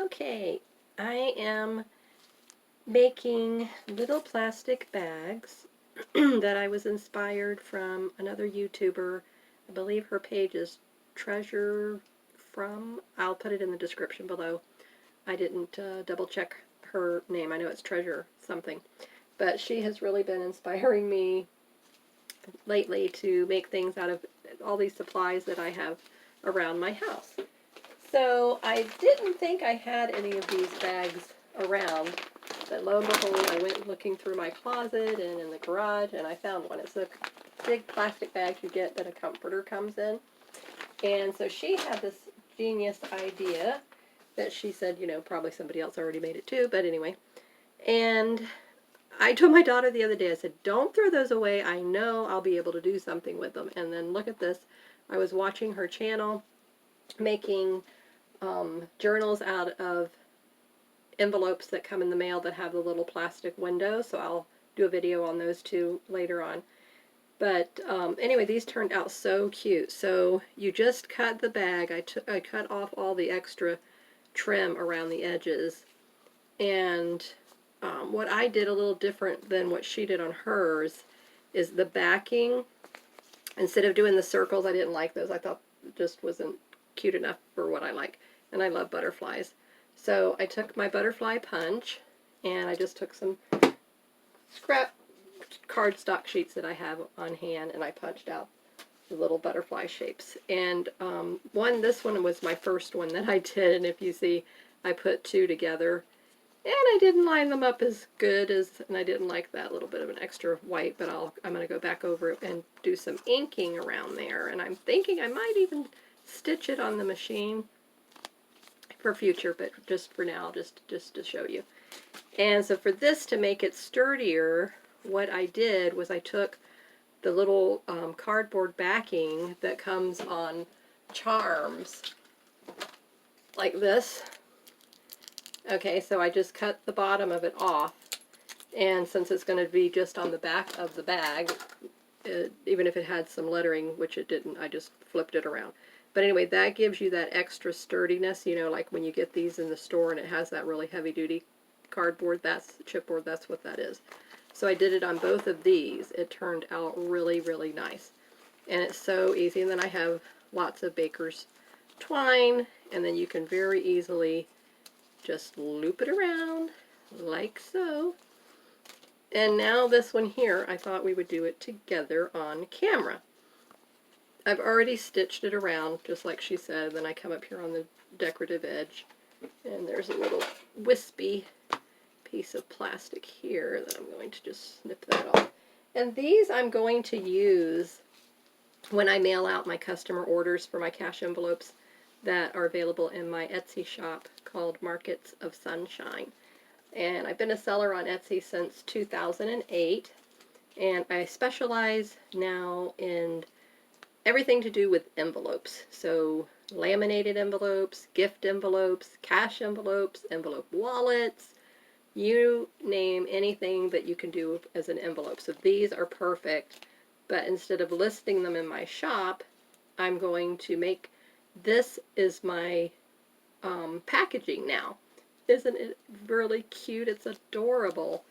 Okay, I am making little plastic bags that I was inspired from another YouTuber. I believe her page is Treasure From. I'll put it in the description below. I didn't double check her name. I know it's Treasure something. But she has really been inspiring me lately to make things out of all these supplies that I have around my house. So I didn't think I had any of these bags around, but lo and behold, I went looking through my closet and in the garage, and I found one. It's a big plastic bag you get that a comforter comes in. And so she had this genius idea that she said, you know, probably somebody else already made it too, but anyway. And I told my daughter the other day, I said, don't throw those away. I know I'll be able to do something with them. And then look at this. I was watching her channel making journals out of envelopes that come in the mail that have the little plastic windows, so I'll do a video on those too later on. But anyway, these turned out so cute. So you just cut the bag. I cut off all the extra trim around the edges, and what I did a little different than what she did on hers is the backing. Instead of doing the circles, I didn't like those. I thought it just wasn't cute enough for what I like. And I love butterflies. So I took my butterfly punch, and I just took some scrap cardstock sheets that I have on hand, and I punched out the little butterfly shapes. And this one was my first one that I did, and if you see, I put two together, and I didn't line them up as good as, and I didn't like that little bit of an extra white, but I'm going to go back over it and do some inking around there, and I'm thinking I might even stitch it on the machine for future, but just for now, just to show you. And so for this, to make it sturdier, what I did was I took the little cardboard backing that comes on charms, like this. Okay, so I just cut the bottom of it off, and since it's going to be just on the back of the bag, even if it had some lettering, which it didn't, I just flipped it around. But anyway, that gives you that extra sturdiness, you know, like when you get these in the store and it has that really heavy-duty cardboard, that's chipboard, that's what that is. So I did it on both of these. It turned out really, really nice. And it's so easy. And then I have lots of baker's twine, and then you can very easily just loop it around like so. And now this one here, I thought we would do it together on camera. I've already stitched it around, just like she said. Then I come up here on the decorative edge, and there's a little wispy piece of plastic here that I'm going to just snip that off. And these I'm going to use when I mail out my customer orders for my cash envelopes that are available in my Etsy shop called Markets of Sunshine. And I've been a seller on Etsy since 2008, and I specialize now in everything to do with envelopes. So laminated envelopes, gift envelopes, cash envelopes, envelope wallets, you name anything that you can do as an envelope. So these are perfect, but instead of listing them in my shop, I'm going to make, this is my packaging now. Isn't it really cute? It's adorable.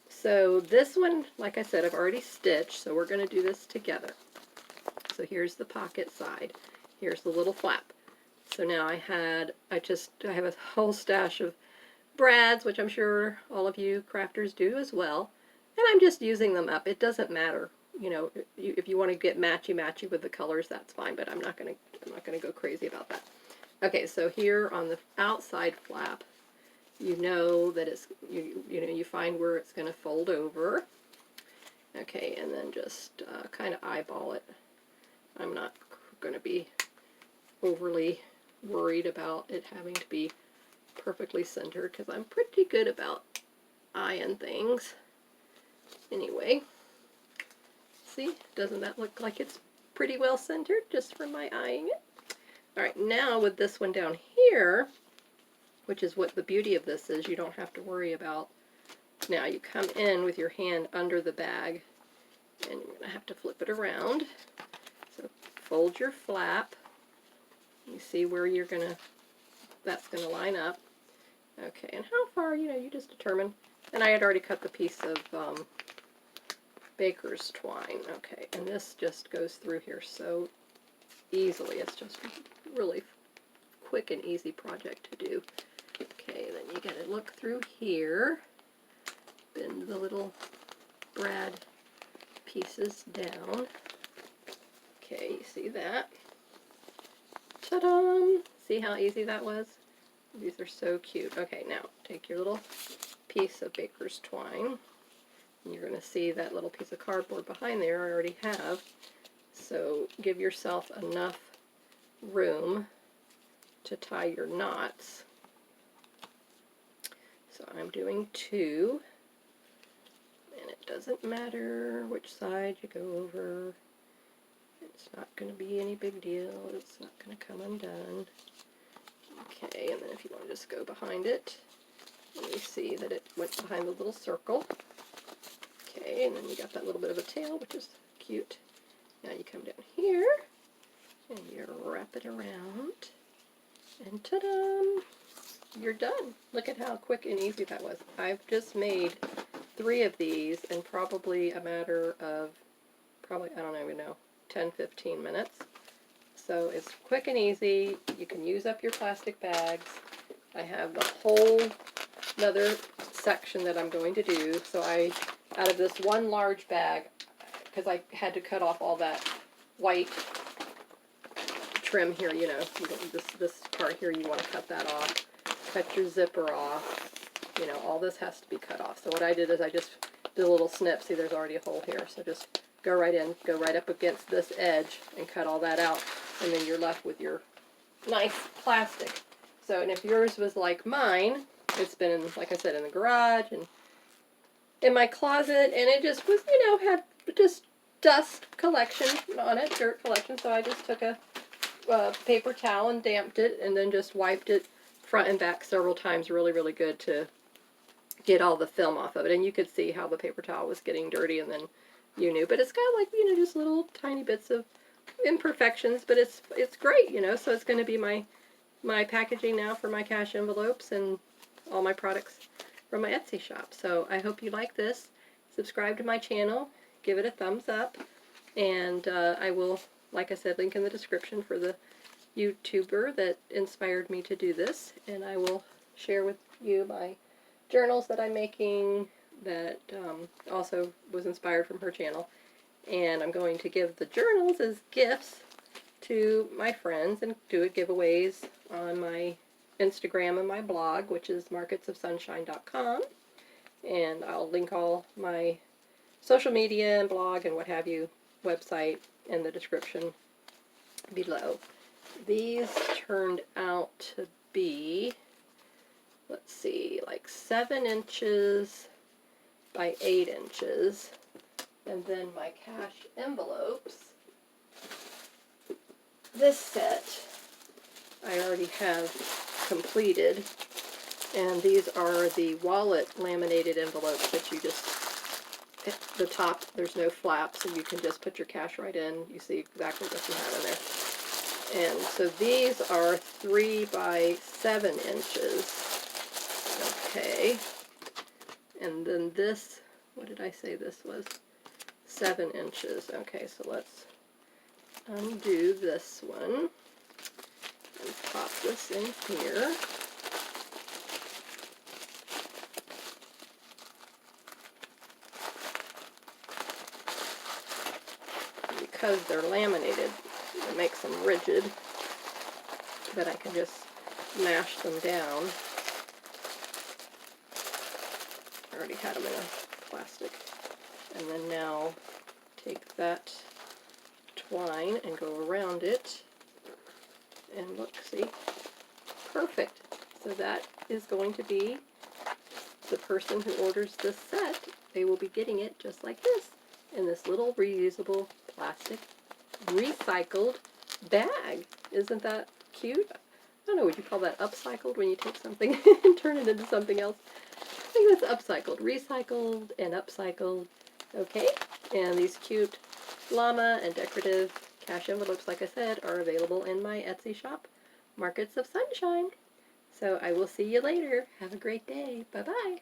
So this one, like I said, I've already stitched, so we're going to do this together. So here's the pocket side. Here's the little flap. So now I have a whole stash of brads, which I'm sure all of you crafters do as well. And I'm just using them up. It doesn't matter. You know, if you want to get matchy-matchy with the colors, that's fine, but I'm not going to go crazy about that. Okay, so here on the outside flap, you know that it's, you find where it's going to fold over. Okay, and then just kind of eyeball it. I'm not going to be overly worried about it having to be perfectly centered because I'm pretty good about eyeing things. Anyway, see, doesn't that look like it's pretty well centered just from my eyeing it? Alright, now with this one down here, which is what the beauty of this is, you don't have to worry about. Now you come in with your hand under the bag, and you're going to have to flip it around. So fold your flap. You see where that's going to line up. Okay, and how far, you just determine. And I had already cut the piece of baker's twine. Okay, and this just goes through here so easily. It's just really quick and easy project to do. Okay, then you gotta look through here, bend the little brad pieces down. Okay, you see that? Ta-da! See how easy that was? These are so cute. Okay, now take your little piece of baker's twine. And you're going to see that little piece of cardboard behind there I already have. So give yourself enough room to tie your knots. So I'm doing 2. And it doesn't matter which side you go over. It's not going to be any big deal. It's not going to come undone. Okay, and then if you want to just go behind it, you see that it went behind the little circle. Okay, and then you got that little bit of a tail, which is cute. Now you come down here, and you wrap it around, and ta-da! You're done. Look at how quick and easy that was. I've just made 3 of these in probably a matter of, I don't even know, 10-15 minutes. So it's quick and easy. You can use up your plastic bags. I have the whole another section that I'm going to do. So out of this one large bag, because I had to cut off all that white trim here, this part here, you want to cut that off. Cut your zipper off. All this has to be cut off. So what I did is I just did a little snip. See, there's already a hole here. So just go right in, go right up against this edge and cut all that out. And then you're left with your nice plastic. So, and if yours was like mine, it's been, like I said, in the garage and in my closet, and it just was, had just dust collection on it, dirt collection. So I just took a paper towel and damped it, and then just wiped it front and back several times, really, really good to get all the film off of it. And you could see how the paper towel was getting dirty, and then you knew. But it's got like, just little tiny bits of imperfections, but it's great, so it's going to be my packaging now for my cash envelopes and all my products from my Etsy shop. So I hope you like this. Subscribe to my channel, give it a thumbs up, and I will, like I said, link in the description for the YouTuber that inspired me to do this, and I will share with you my journals that I'm making that also was inspired from her channel. And I'm going to give the journals as gifts to my friends and do giveaways on my Instagram and my blog, which is marketsofsunshine.com. And I'll link all my social media and blog and what have you, website, in the description below. These turned out to be, let's see, like 7 inches by 8 inches. And then my cash envelopes, this set I already have completed, and these are the wallet laminated envelopes that you just, at the top there's no flap, so you can just put your cash right in. You see exactly what you have in there. And so these are 3 by 7 inches. Okay. And then this, what did I say this was? 7 inches. Okay, so let's undo this one and pop this in here. Because they're laminated, it makes them rigid, but I can just mash them down. I already had them in a plastic. And then now take that twine and go around it, and look, see, perfect. So that is going to be the person who orders this set. They will be getting it just like this, in this little reusable plastic recycled bag. Isn't that cute? I don't know, would you call that upcycled when you take something and turn it into something else? I think that's upcycled. Recycled and upcycled. Okay, and these cute llama and decorative cash envelopes, like I said, are available in my Etsy shop, Markets of Sunshine. So I will see you later. Have a great day. Bye-bye.